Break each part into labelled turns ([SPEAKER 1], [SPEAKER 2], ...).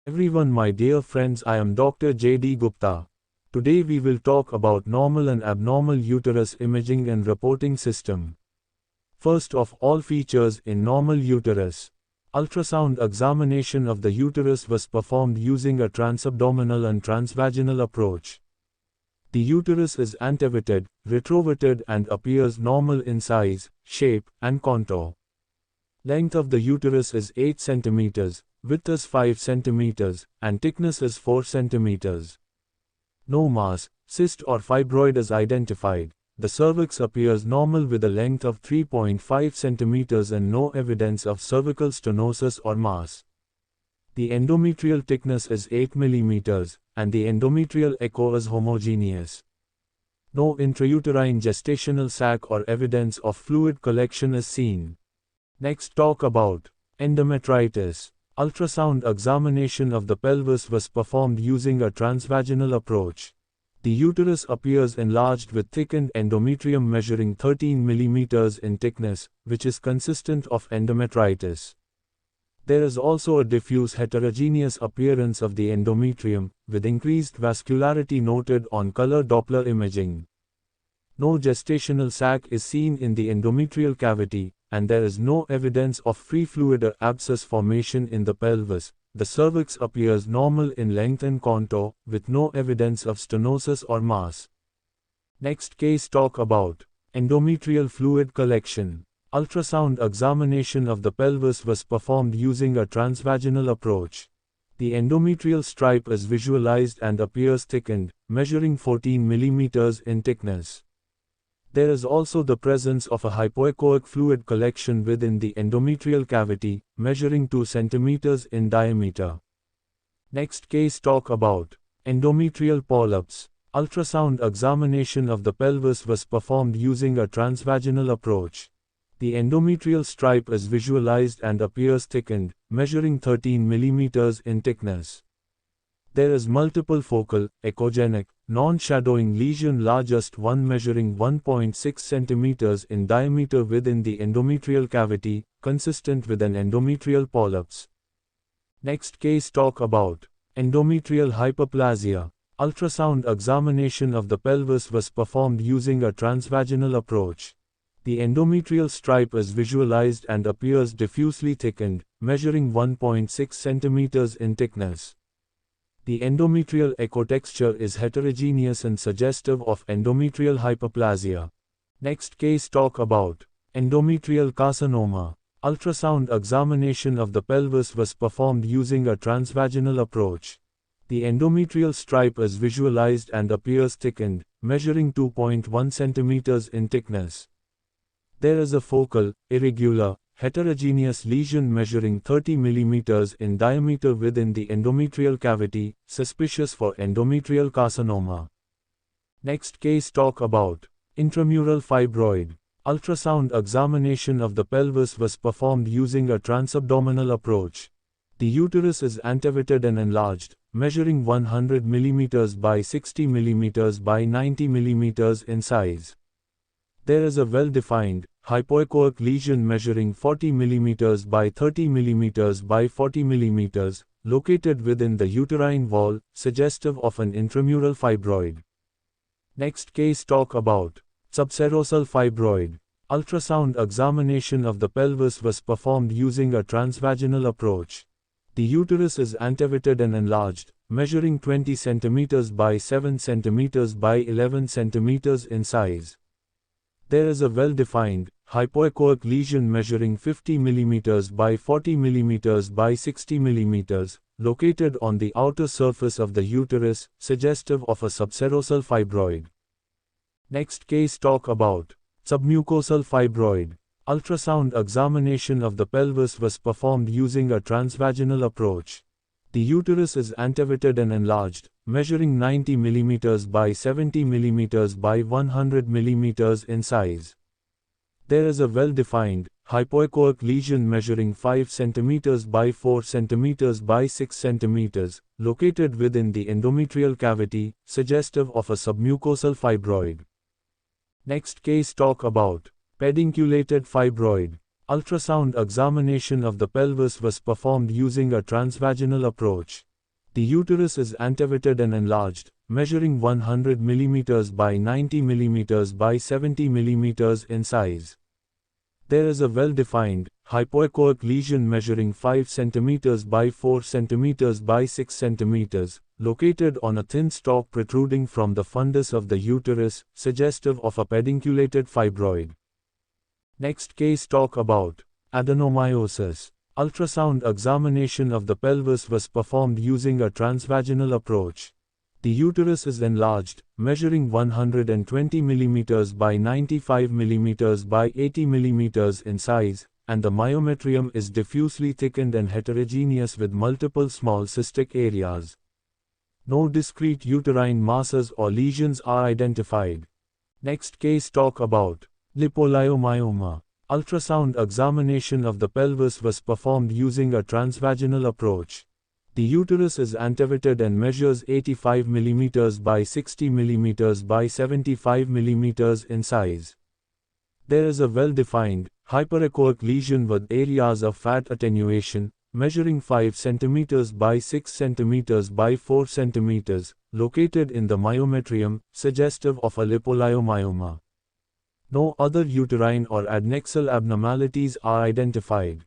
[SPEAKER 1] Everyone, my dear friends, I am Dr. J.D. Gupta. Today we will talk about normal and abnormal uterus imaging and reporting system. First of all, features in normal uterus. Ultrasound examination of the uterus was performed using a transabdominal and transvaginal approach. The uterus is antevated, retrovated and appears normal in size, shape, and contour. Length of the uterus is 8 cm, width is 5 cm, and thickness is 4 cm. No mass, cyst or fibroid is identified. The cervix appears normal with a length of 3.5 cm and no evidence of cervical stenosis or mass. The endometrial thickness is 8 mm, and the endometrial echo is homogeneous. No intrauterine gestational sac or evidence of fluid collection is seen. Next, talk about endometritis. Ultrasound examination of the pelvis was performed using a transvaginal approach. The uterus appears enlarged with thickened endometrium measuring 13 mm in thickness, which is consistent of endometritis. There is also a diffuse heterogeneous appearance of the endometrium, with increased vascularity noted on color Doppler imaging. No gestational sac is seen in the endometrial cavity, and there is no evidence of free fluid or abscess formation in the pelvis. The cervix appears normal in length and contour, with no evidence of stenosis or mass. Next case, talk about endometrial fluid collection. Ultrasound examination of the pelvis was performed using a transvaginal approach. The endometrial stripe is visualized and appears thickened, measuring 14 mm in thickness. There is also the presence of a hypoechoic fluid collection within the endometrial cavity, measuring 2 cm in diameter. Next case, talk about endometrial polyps. Ultrasound examination of the pelvis was performed using a transvaginal approach. The endometrial stripe is visualized and appears thickened, measuring 13 mm in thickness. There is multiple focal, echogenic, non-shadowing lesion, largest one measuring 1.6 cm in diameter within the endometrial cavity, consistent with an endometrial polyps. Next case, talk about endometrial hyperplasia. Ultrasound examination of the pelvis was performed using a transvaginal approach. The endometrial stripe is visualized and appears diffusely thickened, measuring 1.6 cm in thickness. The endometrial echo texture is heterogeneous and suggestive of endometrial hyperplasia. Next case, talk about endometrial carcinoma. Ultrasound examination of the pelvis was performed using a transvaginal approach. The endometrial stripe is visualized and appears thickened, measuring 2.1 cm in thickness. There is a focal, irregular, heterogeneous lesion measuring 30 mm in diameter within the endometrial cavity, suspicious for endometrial carcinoma. Next case, talk about intramural fibroid. Ultrasound examination of the pelvis was performed using a transabdominal approach. The uterus is antevated and enlarged, measuring 100 mm by 60 mm by 90 mm in size. There is a well-defined, hypoechoic lesion measuring 40 mm by 30 mm by 40 mm, located within the uterine wall, suggestive of an intramural fibroid. Next case, talk about subserosal fibroid. Ultrasound examination of the pelvis was performed using a transvaginal approach. The uterus is antevated and enlarged, measuring 20 cm by 7 cm by 11 cm in size. There is a well-defined, hypoechoic lesion measuring 50 mm by 40 mm by 60 mm, located on the outer surface of the uterus, suggestive of a subserosal fibroid. Next case, talk about submucosal fibroid. Ultrasound examination of the pelvis was performed using a transvaginal approach. The uterus is antevated and enlarged, measuring 90 mm by 70 mm by 100 mm in size. There is a well-defined, hypoechoic lesion measuring 5 cm by 4 cm by 6 cm, located within the endometrial cavity, suggestive of a submucosal fibroid. Next case, talk about pedunculated fibroid. Ultrasound examination of the pelvis was performed using a transvaginal approach. The uterus is antevated and enlarged, measuring 100 mm by 90 mm by 70 mm in size. There is a well-defined, hypoechoic lesion measuring 5 cm by 4 cm by 6 cm, located on a thin stalk protruding from the fundus of the uterus, suggestive of a pedunculated fibroid. Next case talk about adenomyosis. Ultrasound examination of the pelvis was performed using a transvaginal approach. The uterus is enlarged, measuring 120 mm by 95 mm by 80 mm in size, and the myometrium is diffusely thickened and heterogeneous with multiple small cystic areas. No discrete uterine masses or lesions are identified. Next case talk about Lipoleiomyoma. Ultrasound examination of the pelvis was performed using a transvaginal approach. The uterus is antevated and measures 85 mm by 60 mm by 75 mm in size. There is a well-defined, hyperechoic lesion with areas of fat attenuation, measuring 5 cm by 6 cm by 4 cm, located in the myometrium, suggestive of a lipoleiomyoma. No other uterine or adnexal abnormalities are identified.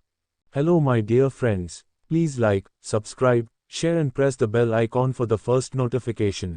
[SPEAKER 1] Hello my dear friends. Please like, subscribe, share and press the bell icon for the first notification.